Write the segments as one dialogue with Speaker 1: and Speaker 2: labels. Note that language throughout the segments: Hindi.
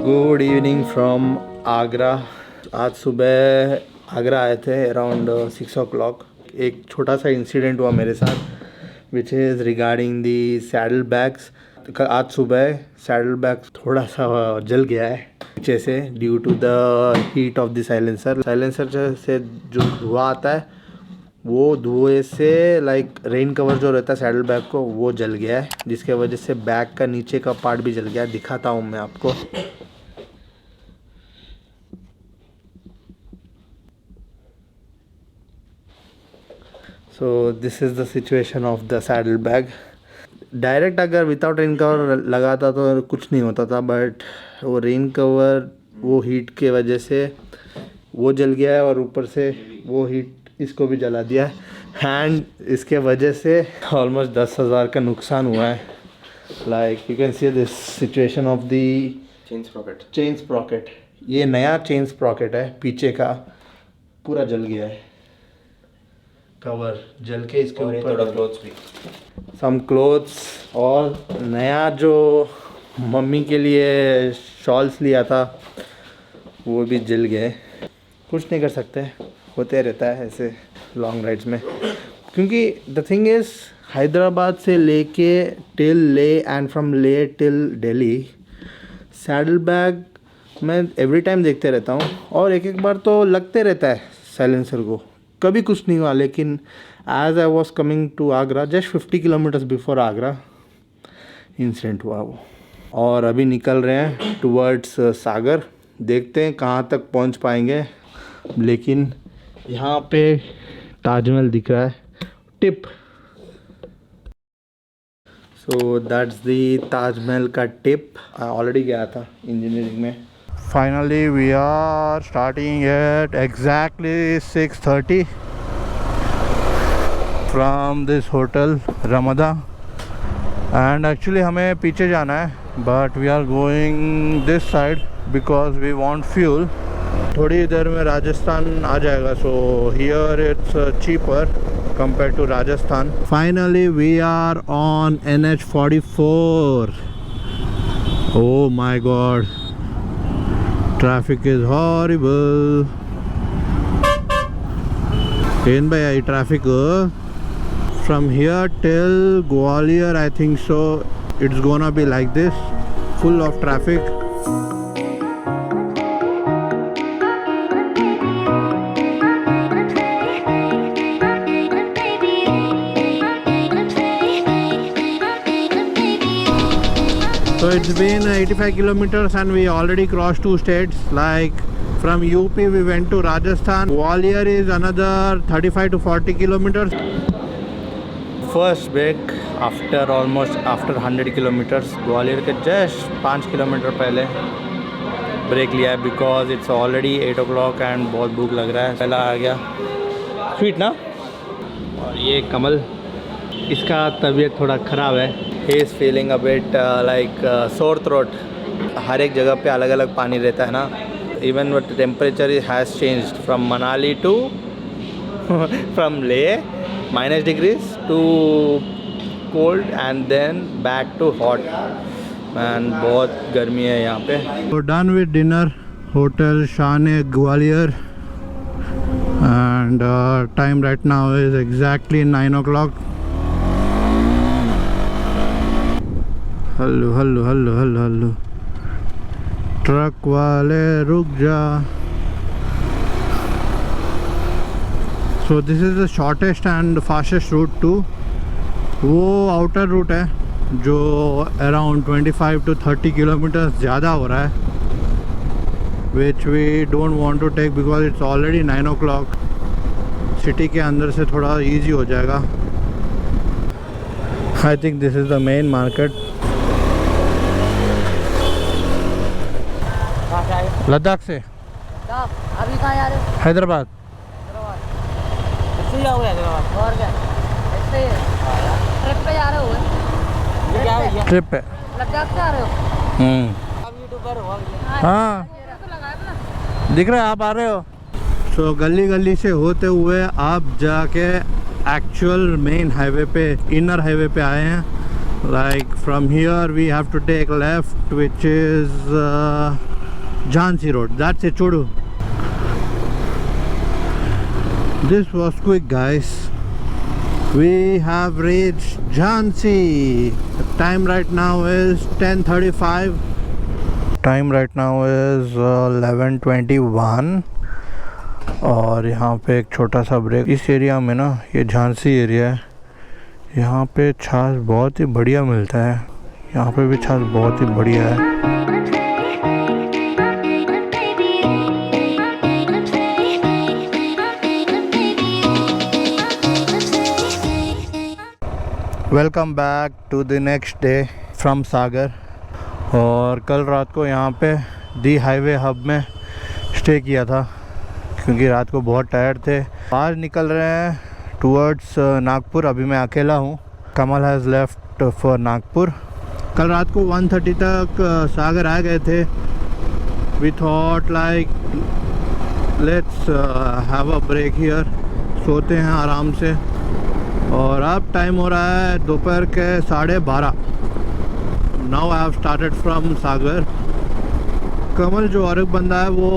Speaker 1: Good evening from Agra. आज सुबह आगरा आए थे अराउंड 6 o'clock। एक छोटा सा इंसिडेंट हुआ मेरे साथ which is regarding the saddle bags. आज सुबह सैडल बैग थोड़ा सा जल गया है पीछे से due to the heat of the silencer. Silencer से जो धुआं आता है वो धुएं से लाइक रेन कवर जो रहता है सैडल बैग को वो जल गया है, जिसके वजह से बैग का नीचे का पार्ट भी जल गया है। दिखाता हूँ मैं आपको। सो this is the situation of the saddle bag. Direct अगर विदाउट रेन कवर लगाता तो कुछ नहीं होता था, बट वो रेन कवर वो हीट के वजह से वो जल गया है और ऊपर से वो हीट इसको भी जला दिया है एंड इसके वजह से ऑलमोस्ट 10,000 का नुकसान हुआ है। Like you can see this situation of the chain Sprocket. ये नया चेन स्प्रॉकेट है, पीछे का पूरा जल गया है, कवर जल के इसके ऊपर क्लोथ्स भी, सम क्लोथ्स और नया जो मम्मी के लिए शॉल्स लिया था वो भी जल गए। कुछ नहीं कर सकते, होते रहता है ऐसे लॉन्ग राइड्स में। क्योंकि द थिंग इज़ हैदराबाद से लेके टिल ले एंड फ्रॉम ले टिल दिल्ली सैडल बैग मैं एवरी टाइम देखते रहता हूँ और एक एक बार तो लगते रहता है साइलेंसर को, कभी कुछ नहीं हुआ। लेकिन as I was coming to Agra just 50 kilometers before Agra incident हुआ वो। और अभी निकल रहे हैं टुवर्ड्स सागर, देखते हैं कहाँ तक पहुँच पाएंगे। लेकिन यहाँ पे ताजमहल दिख रहा है, tip. So that's the Taj Mahal का टिप। ऑलरेडी गया था इंजीनियरिंग में। Finally we are starting at exactly 6:30 from this hotel Ramada. And actually हमें पीछे जाना है but we are going this side because we want fuel. थोड़ी देर में राजस्थान आ जाएगा, so here it's cheaper compare to Rajasthan. Finally we are on NH44। Oh my God, traffic is horrible. ఏం భయ్యా ఈ traffic? From here till Gwalior I think so it's gonna be like this, full of traffic. So it's been 85 kilometers and we already crossed 2 states. Like from UP we went to Rajasthan. Lavalier is another 35 to 40 kilometers. First break after almost 100 kilometers. Lavalier के just 5 किलोमीटर पहले ब्रेक लिया है because it's already 8 o'clock and बहुत भूख लग रहा है। पहला आ गया स्वीट ना। और ये कमल, इसका तबीयत थोड़ा ख़राब है। He is feeling a bit like sore throat. हर एक जगह पे अलग अलग पानी रहता है ना। Even what temperature has changed from Manali to from Leh -, to cold and then back to hot. And बहुत गर्मी है यहाँ पे। तो done with dinner, hotel Shaan Gwalior and time right now is exactly 9 o'clock. Hello hello hello hello hello, truck वाले रुक जा। So this is the shortest and fastest route to. वो आउटर रूट है जो अराउंड 25 to 30 किलोमीटर्स ज़्यादा हो रहा है, which we don't want to take because it's already 9 o'clock. City के अंदर से थोड़ा इजी हो जाएगा। I think this is the main market. Ladakh से।
Speaker 2: अभी कहाँ जा रहे हो?
Speaker 1: हैदराबाद।
Speaker 2: इससे जाओगे हैदराबाद? और क्या? इससे ट्रिप पे जा रहे हो?
Speaker 1: ट्रिप पे
Speaker 2: लद्दाख से आ रहे हो? आप यूट्यूबर हो?
Speaker 1: हाँ दिख रहा है, आप आ रहे हो। सो गली गली से होते हुए आप जाके एक्चुअल मेन हाईवे पे, इनर हाईवे पे आए हैं। Like from here we have to take left, which is Jhansi Road. That's it, Chodu. This was quick, guys. We have reached Jhansi. The time right now is 10:35. Time right now is 11:21. और यहाँ पे एक छोटा सा ब्रेक. इस एरिया में ना, ये झांसी एरिया है, यहाँ पे छाछ बहुत ही बढ़िया मिलता है. यहाँ पे भी छाछ बहुत ही बढ़िया है. Welcome back to the next day from Sagar. और कल रात को यहाँ पे दी हाईवे हब में स्टे किया था क्योंकि रात को बहुत टायर्ड थे. आज निकल रहे हैं टूवर्ड्स नागपुर. अभी मैं अकेला हूँ. Kamal has left for Nagpur. कल रात को 1:30 तक सागर आ गए थे. We thought like let's have a break here. सोते हैं आराम से. और अब टाइम हो रहा है दोपहर के 12:30. Now I have started from Sagar. Kamal जो और एक बंदा है वो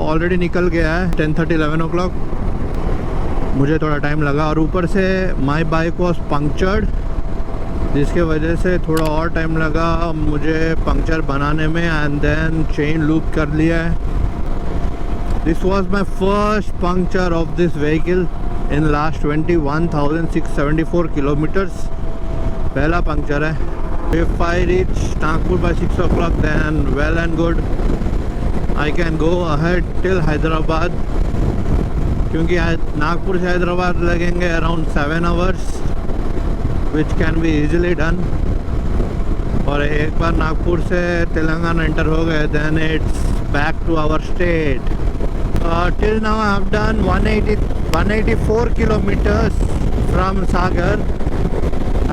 Speaker 1: ऑलरेडी निकल गया है 10:30-11 o'clock. मुझे थोड़ा टाइम लगा और ऊपर से माई बाइक वॉज पंक्चर्ड, जिसके वजह से थोड़ा और टाइम लगा मुझे पंक्चर बनाने में. एंड देन चेन लूप कर लिया है. This was my first puncture of this vehicle in last 21,674 kilometres. पहला पंक्चर है. If I reach Nagpur by 6 o'clock, then well and good. I can go ahead till Hyderabad. क्योंकि नागपुर से हैदराबाद लगेंगे around 7 hours, which can be easily done. और एक बार नागपुर से तेलंगाना एंटर हो गए, then it's back to our state. Till now I have done 184 kilometers from Sagar.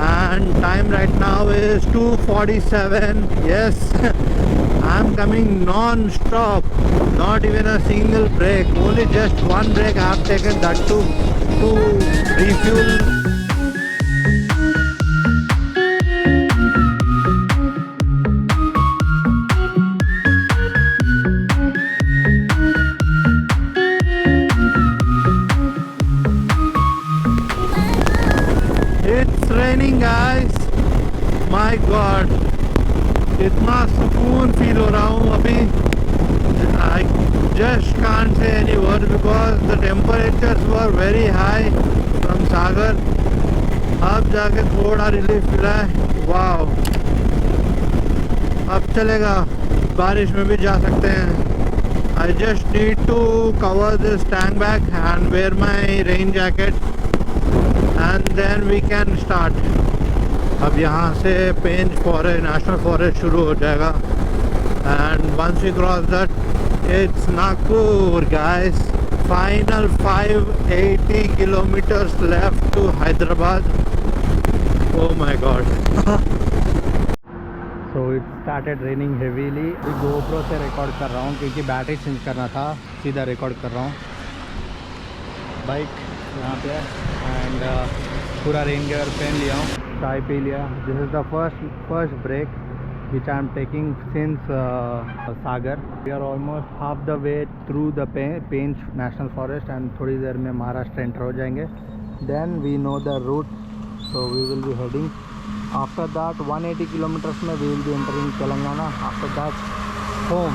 Speaker 1: And time right now is 2:47. Yes, I'm coming non-stop, not even a single break, only just one break I have taken, that too to refuel. It's raining, guys. My God, इतना सुकून फील हो रहा हूँ अभी. I just can't say any word because the temperatures were very high from Sagar. अब जाके थोड़ा रिलीफ मिला है. वाव, अब चलेगा. बारिश में भी जा सकते हैं. I just need to cover this tank bag and wear my rain jacket. And then we can start. अब यहाँ से पेंच फॉरेस्ट, नेशनल फॉरेस्ट शुरू हो जाएगा. And once we cross that, it's Nagpur, guys. Final 580 kilometers left to Hyderabad. Oh my God. So it started raining heavily. GoPro से रिकॉर्ड कर रहा हूँ क्योंकि बैटरी चेंज करना था. सीधा रिकॉर्ड कर रहा हूँ. बाइक यहाँ पे है एंड पूरा रेन गियर पहन लिया हूँ. चाय पी लिया. This is the first break which I am taking since Sagar. We are almost half the way through the Pench national forest and थोड़ी देर में महाराष्ट्र एंटर हो जाएंगे. Then we know the route, so we will be heading. After that 180 kilometres में we will be entering Telangana. After that home.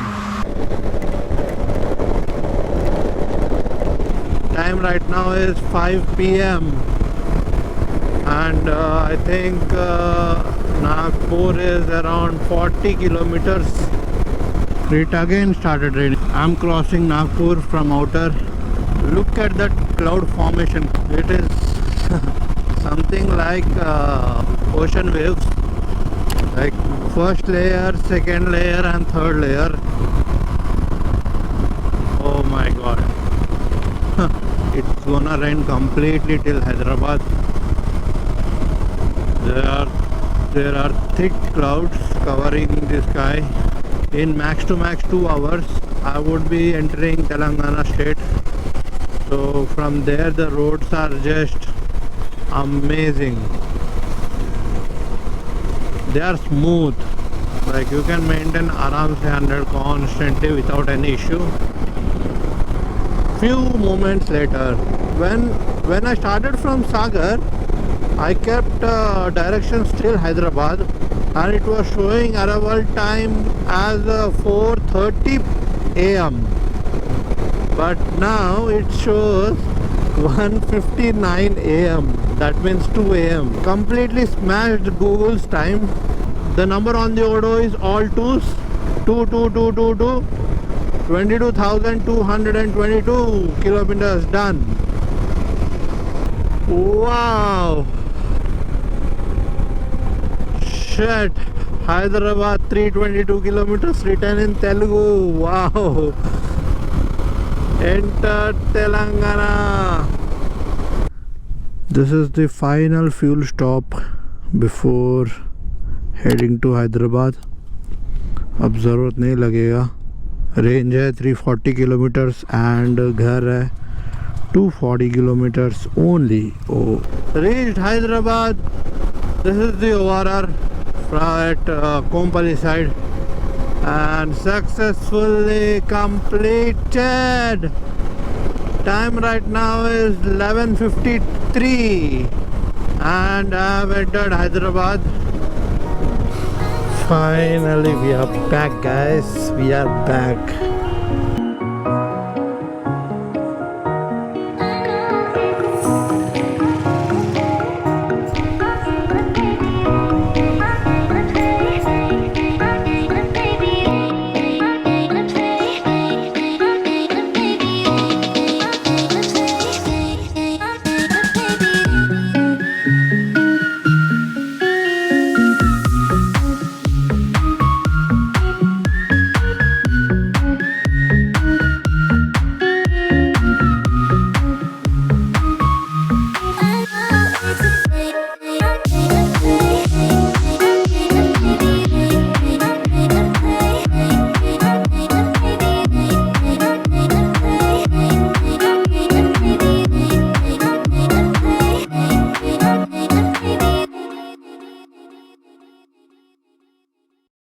Speaker 1: Time right now is 5 p.m. and I think Nagpur is around 40 kilometers. It again started raining. I'm crossing Nagpur from outer. Look at that cloud formation. It is something like ocean waves. Like first layer, second layer and third layer. Oh my God. It's gonna rain completely till Hyderabad. There are thick clouds covering the sky. In max to max 2 hours I would be entering Telangana state. So from there the roads are just amazing. they are smooth. Like you can maintain aram se 100 constantly without any issue. Few moments later, when I started from Sagar, I kept direction still Hyderabad, and it was showing arrival time as 4:30 a.m. But now it shows 1:59 a.m. That means 2 a.m. Completely smashed Google's time. The number on the Odo is all twos. 22222. 22,222 kilometers done. Wow. Shit. Hyderabad 322 kilometers written in Telugu. Wow. Enter Telangana. This is the final fuel stop before heading to Hyderabad. अब ज़रूरत नहीं लगेगा. रेंज है 340 किलोमीटर्स एंड घर है 240 kilometers only. Oh, reached Hyderabad. This is the ORR at Kompally side, and successfully completed. Time right now is 11:53 and I have entered Hyderabad. Finally we are back, guys. We are back.